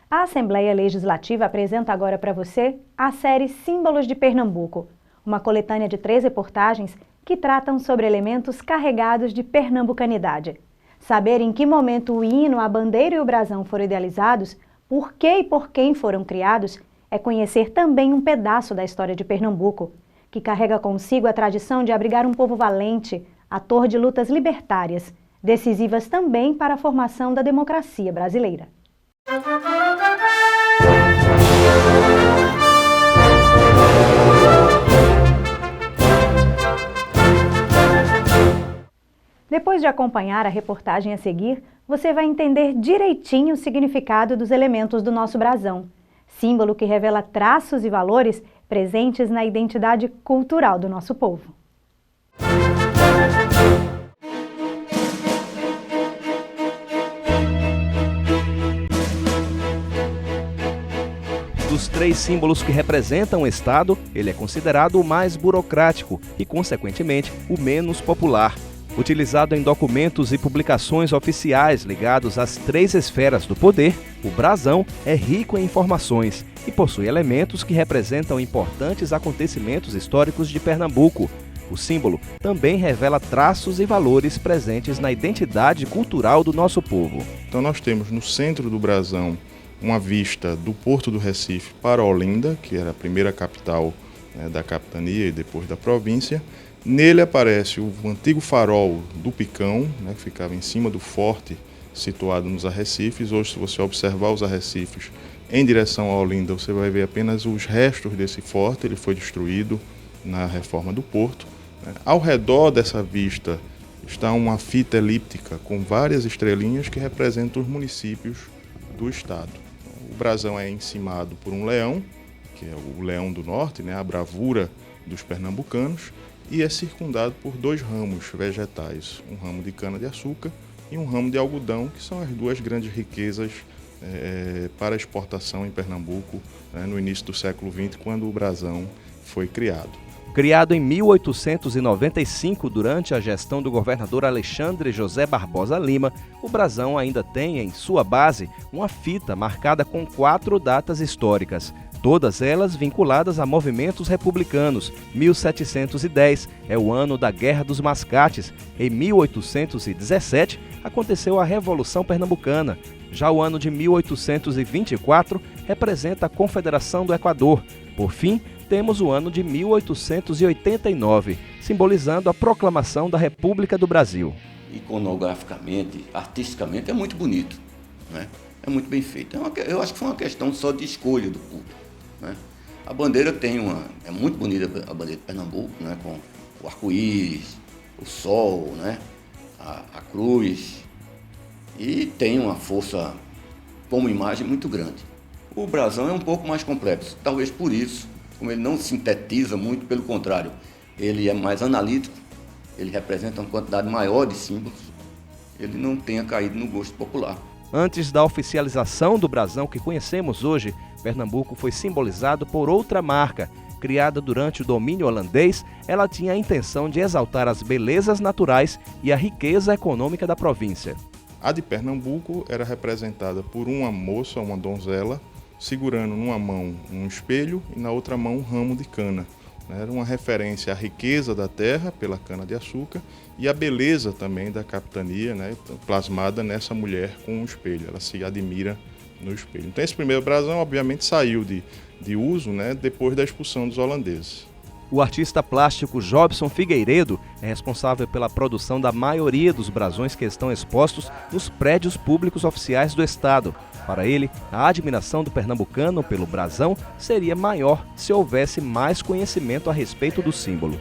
A Assembleia Legislativa apresenta agora para você a série Símbolos de Pernambuco, uma coletânea de 3 reportagens que tratam sobre elementos carregados de pernambucanidade. Saber em que momento o hino, a bandeira e o brasão foram idealizados, por que e por quem foram criados, é conhecer também um pedaço da história de Pernambuco, que carrega consigo a tradição de abrigar um povo valente, ator de lutas libertárias, decisivas também para a formação da democracia brasileira. Depois de acompanhar a reportagem a seguir, você vai entender direitinho o significado dos elementos do nosso brasão, símbolo que revela traços e valores presentes na identidade cultural do nosso povo. Dos 3 símbolos que representam o Estado, ele é considerado o mais burocrático e, consequentemente, o menos popular. Utilizado em documentos e publicações oficiais ligados às 3 esferas do poder, o brasão é rico em informações e possui elementos que representam importantes acontecimentos históricos de Pernambuco. O símbolo também revela traços e valores presentes na identidade cultural do nosso povo. Então nós temos no centro do brasão uma vista do Porto do Recife para Olinda, que era a primeira capital da capitania e depois da província. Nele aparece o antigo farol do Picão, que ficava em cima do forte situado nos arrecifes. Hoje, se você observar os arrecifes em direção a Olinda, você vai ver apenas os restos desse forte. Ele foi destruído na reforma do porto. Ao redor dessa vista está uma fita elíptica com várias estrelinhas que representam os municípios do estado. O brasão é encimado por um leão, que é o leão do norte, a bravura dos pernambucanos, e é circundado por 2 ramos vegetais, um ramo de cana-de-açúcar e um ramo de algodão, que são as 2 grandes riquezas para exportação em Pernambuco no início do século XX, quando o brasão foi criado. Criado em 1895 durante a gestão do governador Alexandre José Barbosa Lima, o brasão ainda tem em sua base uma fita marcada com 4 datas históricas, todas elas vinculadas a movimentos republicanos. 1710 é o ano da Guerra dos Mascates. Em 1817 aconteceu a Revolução Pernambucana. Já o ano de 1824 representa a Confederação do Equador. Por fim, temos o ano de 1889, simbolizando a proclamação da República do Brasil. Iconograficamente, artisticamente, é muito bonito, É muito bem feito. Eu acho que foi uma questão só de escolha do público, A bandeira é muito bonita, a bandeira de Pernambuco, com o arco-íris, o sol, a cruz, e tem uma força como imagem muito grande. O brasão é um pouco mais complexo, talvez por isso, como ele não sintetiza muito, pelo contrário, ele é mais analítico, ele representa uma quantidade maior de símbolos, ele não tenha caído no gosto popular. Antes da oficialização do brasão que conhecemos hoje, Pernambuco foi simbolizado por outra marca. Criada durante o domínio holandês, ela tinha a intenção de exaltar as belezas naturais e a riqueza econômica da província. A de Pernambuco era representada por uma moça, uma donzela, segurando numa mão um espelho e na outra mão um ramo de cana. Era uma referência à riqueza da terra pela cana-de-açúcar e à beleza também da capitania, plasmada nessa mulher com um espelho. Ela se admira no espelho. Então esse primeiro brasão, obviamente, saiu de uso depois da expulsão dos holandeses. O artista plástico Jobson Figueiredo é responsável pela produção da maioria dos brasões que estão expostos nos prédios públicos oficiais do Estado. Para ele, a admiração do pernambucano pelo brasão seria maior se houvesse mais conhecimento a respeito do símbolo.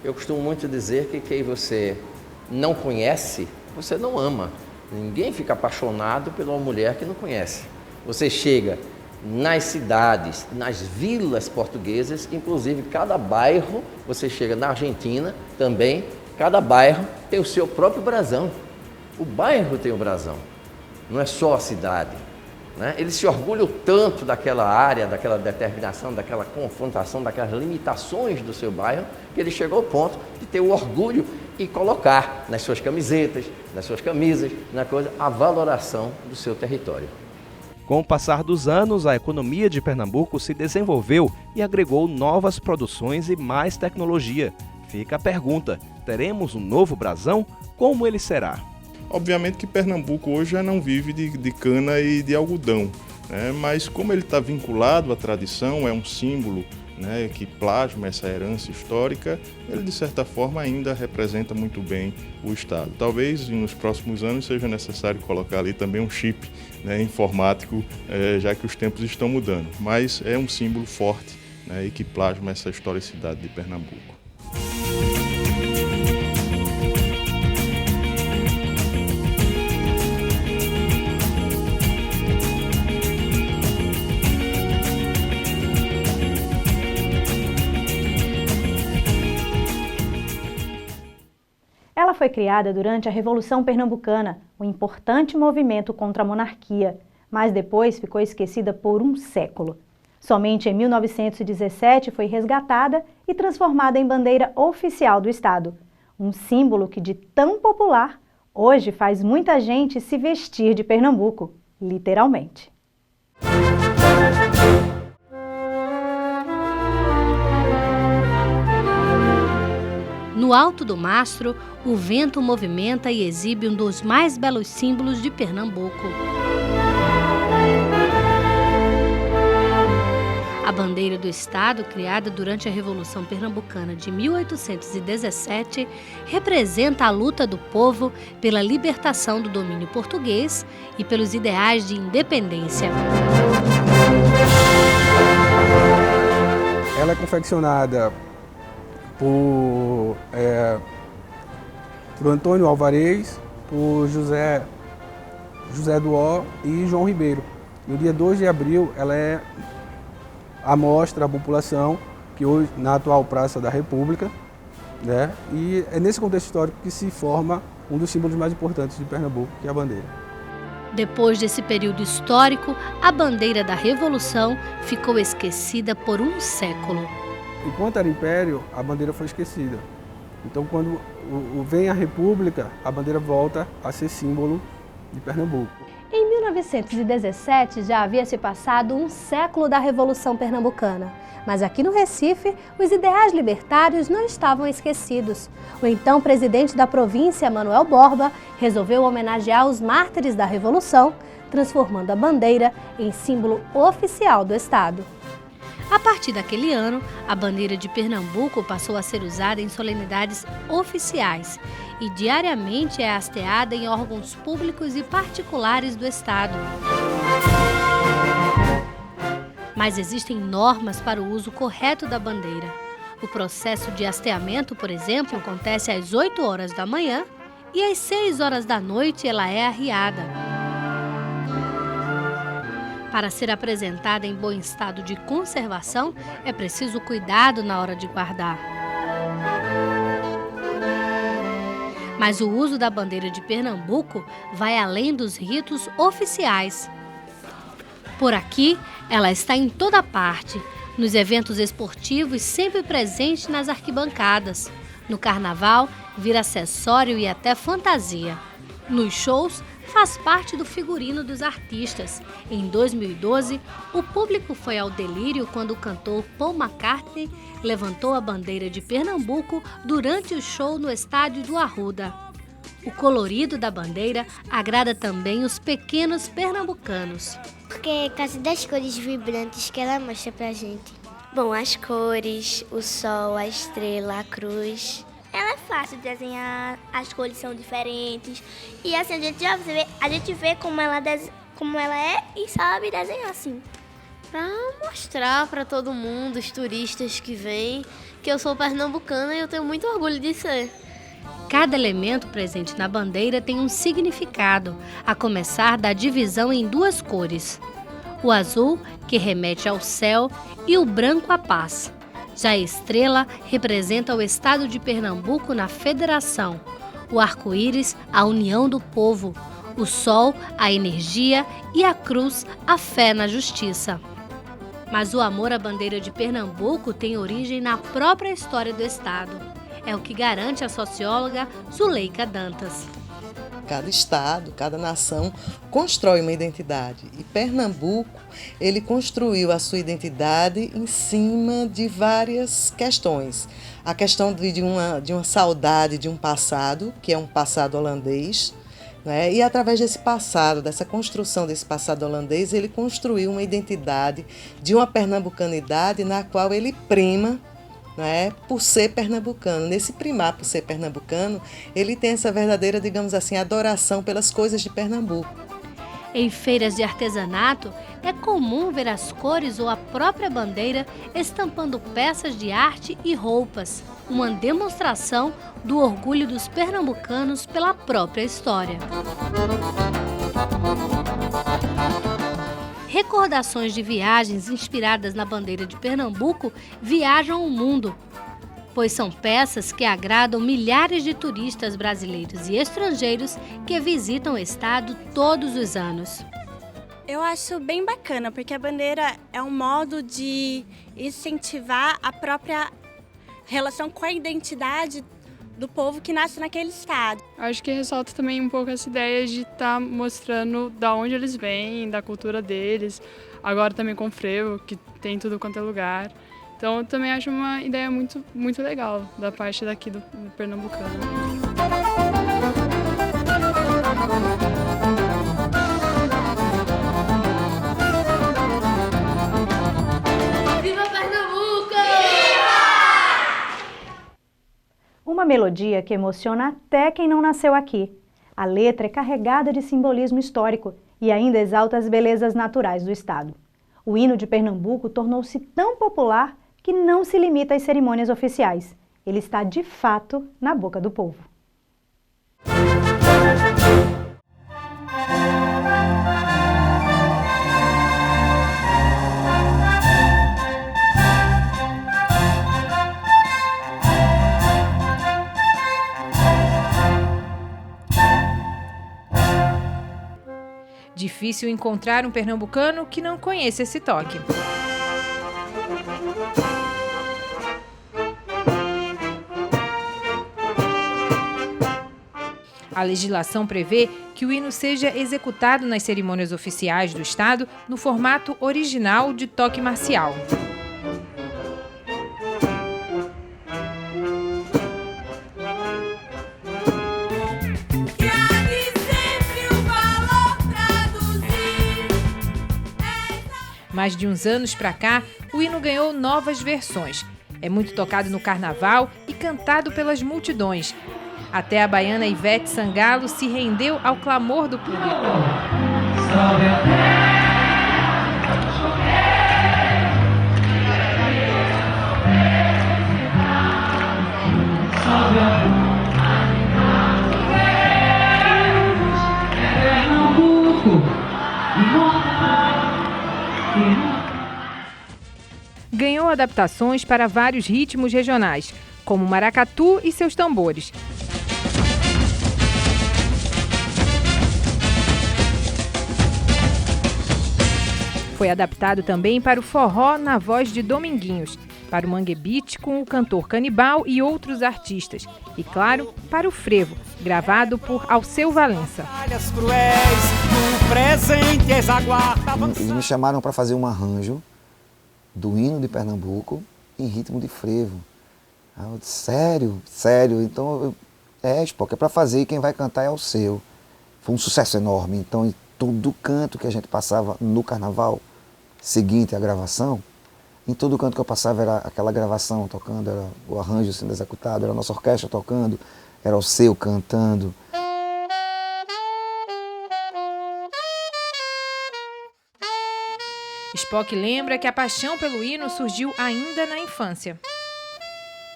Eu costumo muito dizer que quem você não conhece, você não ama. Ninguém fica apaixonado por uma mulher que não conhece. Você chega nas cidades, nas vilas portuguesas, inclusive cada bairro, você chega na Argentina também, cada bairro tem o seu próprio brasão. O bairro tem o brasão, não é só a cidade. Eles se orgulham tanto daquela área, daquela determinação, daquela confrontação, daquelas limitações do seu bairro, que ele chegou ao ponto de ter o orgulho e colocar nas suas camisetas, nas suas camisas, a valoração do seu território. Com o passar dos anos, a economia de Pernambuco se desenvolveu e agregou novas produções e mais tecnologia. Fica a pergunta: teremos um novo brasão? Como ele será? Obviamente que Pernambuco hoje já não vive de cana e de algodão, né? Mas como ele está vinculado à tradição, é um símbolo, né, que plasma essa herança histórica, ele de certa forma ainda representa muito bem o Estado. Talvez nos próximos anos seja necessário colocar ali também um chip, né, informático, já que os tempos estão mudando, mas é um símbolo forte, né, e que plasma essa historicidade de Pernambuco. Ela foi criada durante a Revolução Pernambucana, um importante movimento contra a monarquia, mas depois ficou esquecida por um século. Somente em 1917 foi resgatada e transformada em bandeira oficial do Estado, um símbolo que, de tão popular, hoje faz muita gente se vestir de Pernambuco, literalmente. No alto do mastro, o vento movimenta e exibe um dos mais belos símbolos de Pernambuco. A bandeira do Estado, criada durante a Revolução Pernambucana de 1817, representa a luta do povo pela libertação do domínio português e pelos ideais de independência. Ela é confeccionada por Antônio Alvarez, por José Duó e João Ribeiro. No dia 2 de abril, ela é a mostra à população, que hoje na atual Praça da República, né? E é nesse contexto histórico que se forma um dos símbolos mais importantes de Pernambuco, que é a bandeira. Depois desse período histórico, a bandeira da Revolução ficou esquecida por um século. Enquanto era império, a bandeira foi esquecida. Então, quando vem a República, a bandeira volta a ser símbolo de Pernambuco. Em 1917 já havia se passado um século da Revolução Pernambucana, mas aqui no Recife os ideais libertários não estavam esquecidos. O então presidente da província, Manuel Borba, resolveu homenagear os mártires da Revolução, transformando a bandeira em símbolo oficial do Estado. A partir daquele ano, a bandeira de Pernambuco passou a ser usada em solenidades oficiais e diariamente é hasteada em órgãos públicos e particulares do Estado. Mas existem normas para o uso correto da bandeira. O processo de hasteamento, por exemplo, acontece às 8 horas da manhã e às 6 horas da noite ela é arriada. Para ser apresentada em bom estado de conservação, é preciso cuidado na hora de guardar. Mas o uso da bandeira de Pernambuco vai além dos ritos oficiais. Por aqui, ela está em toda parte, nos eventos esportivos sempre presente nas arquibancadas. No carnaval, vira acessório e até fantasia. Nos shows, faz parte do figurino dos artistas. Em 2012, o público foi ao delírio quando o cantor Paul McCartney levantou a bandeira de Pernambuco durante o show no estádio do Arruda. O colorido da bandeira agrada também os pequenos pernambucanos. Porque é por causa das cores vibrantes que ela mostra pra gente. Bom, as cores, o sol, a estrela, a cruz. Ela é fácil de desenhar, as cores são diferentes. E assim, a gente vê como ela é e sabe desenhar assim. Pra mostrar pra todo mundo, os turistas que vêm, que eu sou pernambucana e eu tenho muito orgulho de ser. Cada elemento presente na bandeira tem um significado, a começar da divisão em duas cores. O azul, que remete ao céu, e o branco à paz. Já a estrela representa o estado de Pernambuco na federação, o arco-íris, a união do povo, o sol, a energia e a cruz, a fé na justiça. Mas o amor à bandeira de Pernambuco tem origem na própria história do estado. É o que garante a socióloga Zuleika Dantas. Cada estado, cada nação constrói uma identidade. E Pernambuco, ele construiu a sua identidade em cima de várias questões. A questão de uma saudade de um passado, que é um passado holandês, né? E através desse passado, dessa construção desse passado holandês, ele construiu uma identidade de uma pernambucanidade na qual ele prima, né, por ser pernambucano. Nesse primar por ser pernambucano, ele tem essa verdadeira, digamos assim, adoração pelas coisas de Pernambuco. Em feiras de artesanato, é comum ver as cores ou a própria bandeira estampando peças de arte e roupas, uma demonstração do orgulho dos pernambucanos pela própria história. Recordações de viagens inspiradas na bandeira de Pernambuco viajam o mundo, pois são peças que agradam milhares de turistas brasileiros e estrangeiros que visitam o estado todos os anos. Eu acho bem bacana, porque a bandeira é um modo de incentivar a própria relação com a identidade do povo que nasce naquele estado. Acho que ressalta também um pouco essa ideia de estar mostrando da onde eles vêm, da cultura deles. Agora também com o frevo, que tem tudo quanto é lugar. Então eu também acho uma ideia muito, muito legal da parte daqui do pernambucano. Uma melodia que emociona até quem não nasceu aqui. A letra é carregada de simbolismo histórico e ainda exalta as belezas naturais do estado. O hino de Pernambuco tornou-se tão popular que não se limita às cerimônias oficiais. Ele está, de fato, na boca do povo. Difícil encontrar um pernambucano que não conheça esse toque. A legislação prevê que o hino seja executado nas cerimônias oficiais do Estado no formato original de toque marcial. Mas de uns anos para cá, o hino ganhou novas versões. É muito tocado no carnaval e cantado pelas multidões. Até a baiana Ivete Sangalo se rendeu ao clamor do público. Ganhou adaptações para vários ritmos regionais, como o maracatu e seus tambores. Foi adaptado também para o forró na voz de Dominguinhos, para o Mangue Beat com o cantor Canibal e outros artistas, e claro, para o frevo, gravado por Alceu Valença. Eles me chamaram para fazer um arranjo do hino de Pernambuco em ritmo de frevo. Aí eu disse, sério? Então, Spock, é para fazer e quem vai cantar é o seu. Foi um sucesso enorme. Então, em todo canto que a gente passava no carnaval seguinte à gravação, em todo canto que eu passava era aquela gravação tocando, era o arranjo sendo executado, era a nossa orquestra tocando, era o seu cantando. Spock lembra que a paixão pelo hino surgiu ainda na infância.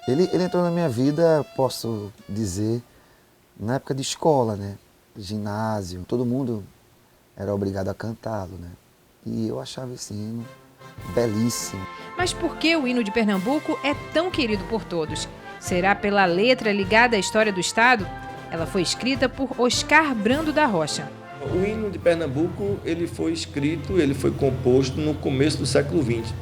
Ele entrou na minha vida, posso dizer, na época de escola, né? Ginásio. Todo mundo era obrigado a cantá-lo, né? E eu achava esse hino belíssimo. Mas por que o hino de Pernambuco é tão querido por todos? Será pela letra ligada à história do estado? Ela foi escrita por Oscar Brando da Rocha. O hino de Pernambuco ele foi composto no começo do século XX.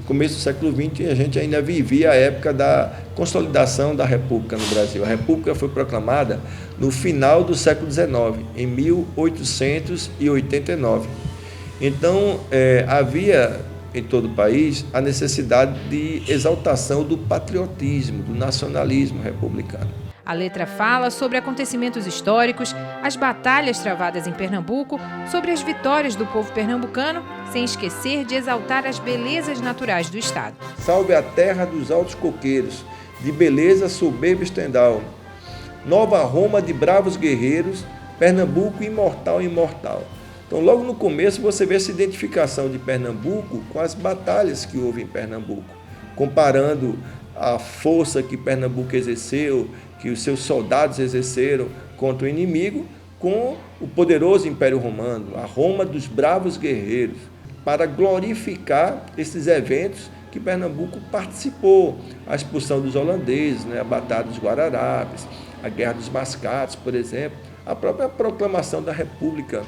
começo do século XX, a gente ainda vivia a época da consolidação da República no Brasil. A República foi proclamada no final do século XIX, em 1889. Então, havia em todo o país a necessidade de exaltação do patriotismo, do nacionalismo republicano. A letra fala sobre acontecimentos históricos, as batalhas travadas em Pernambuco, sobre as vitórias do povo pernambucano, sem esquecer de exaltar as belezas naturais do estado. Salve a terra dos altos coqueiros, de beleza soberba estendal. Nova Roma de bravos guerreiros, Pernambuco imortal, imortal. Então, logo no começo, você vê essa identificação de Pernambuco com as batalhas que houve em Pernambuco, comparando a força que Pernambuco exerceu, que os seus soldados exerceram contra o inimigo, com o poderoso Império Romano, a Roma dos bravos guerreiros, para glorificar esses eventos que Pernambuco participou, a expulsão dos holandeses, a Batalha dos Guararapes, a Guerra dos Mascates, por exemplo, a própria proclamação da República.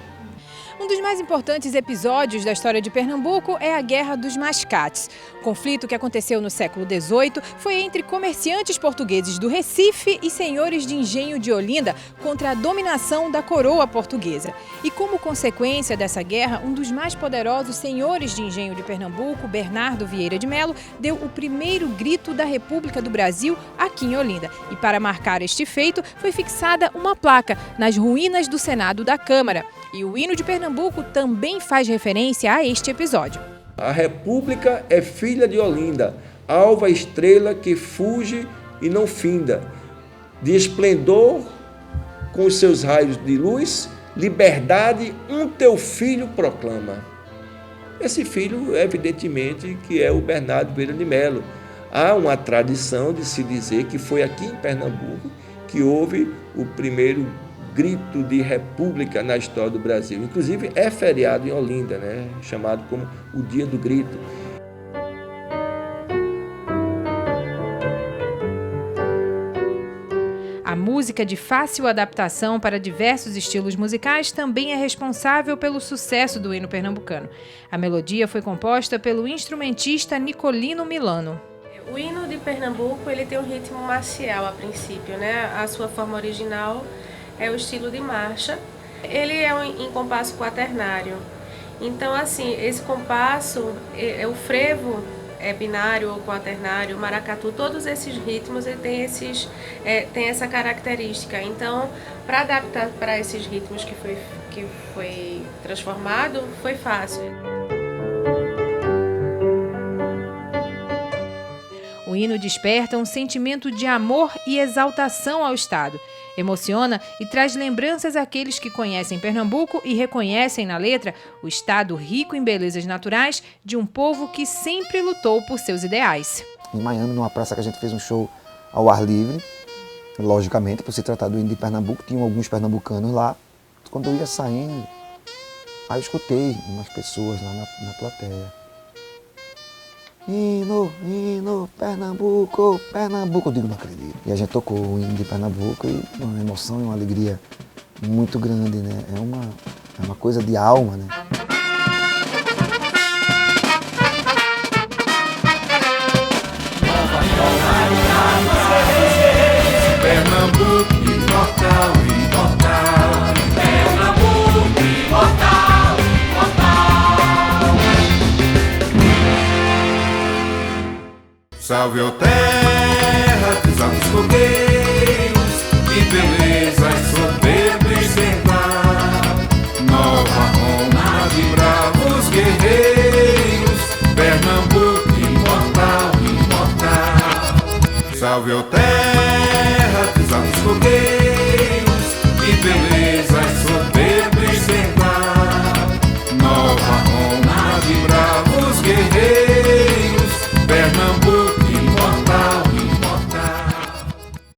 Um dos mais importantes episódios da história de Pernambuco é a Guerra dos Mascates. O conflito que aconteceu no século XVIII foi entre comerciantes portugueses do Recife e senhores de engenho de Olinda contra a dominação da coroa portuguesa. E como consequência dessa guerra, um dos mais poderosos senhores de engenho de Pernambuco, Bernardo Vieira de Melo, deu o primeiro grito da República do Brasil aqui em Olinda. E para marcar este feito, foi fixada uma placa nas ruínas do Senado da Câmara. E o hino de Pernambuco também faz referência a este episódio. A República é filha de Olinda, alva estrela que fuge e não finda. De esplendor, com os seus raios de luz, liberdade um teu filho proclama. Esse filho, evidentemente, que é o Bernardo Vieira de Melo. Há uma tradição de se dizer que foi aqui em Pernambuco que houve o primeiro grito de república na história do Brasil. Inclusive é feriado em Olinda, chamado como o Dia do Grito. A música de fácil adaptação para diversos estilos musicais também é responsável pelo sucesso do hino pernambucano. A melodia foi composta pelo instrumentista Nicolino Milano. O hino de Pernambuco ele tem um ritmo marcial a princípio, A sua forma original é o estilo de marcha. Ele é em compasso quaternário. Então, assim, esse compasso, o frevo é binário ou quaternário, o maracatu, todos esses ritmos ele tem essa característica. Então, para adaptar para esses ritmos que foi transformado, foi fácil. O hino desperta um sentimento de amor e exaltação ao Estado. Emociona e traz lembranças àqueles que conhecem Pernambuco e reconhecem na letra o Estado rico em belezas naturais de um povo que sempre lutou por seus ideais. Em Miami, numa praça que a gente fez um show ao ar livre, logicamente, por se tratar do hino de Pernambuco, tinham alguns pernambucanos lá. Quando eu ia saindo, aí eu escutei umas pessoas lá na plateia. Hino, hino, Pernambuco, Pernambuco. Eu digo, não acredito. E a gente tocou o hino de Pernambuco e uma emoção e uma alegria muito grande, É uma coisa de alma, Pernambuco, imortal, imortal. Pernambuco, imortal, imortal. Salve, ó terra dos altos coqueiros, que beleza soberba e central. Nova Roma de bravos guerreiros, Pernambuco, imortal, imortal. Salve, ó terra dos altos coqueiros, que beleza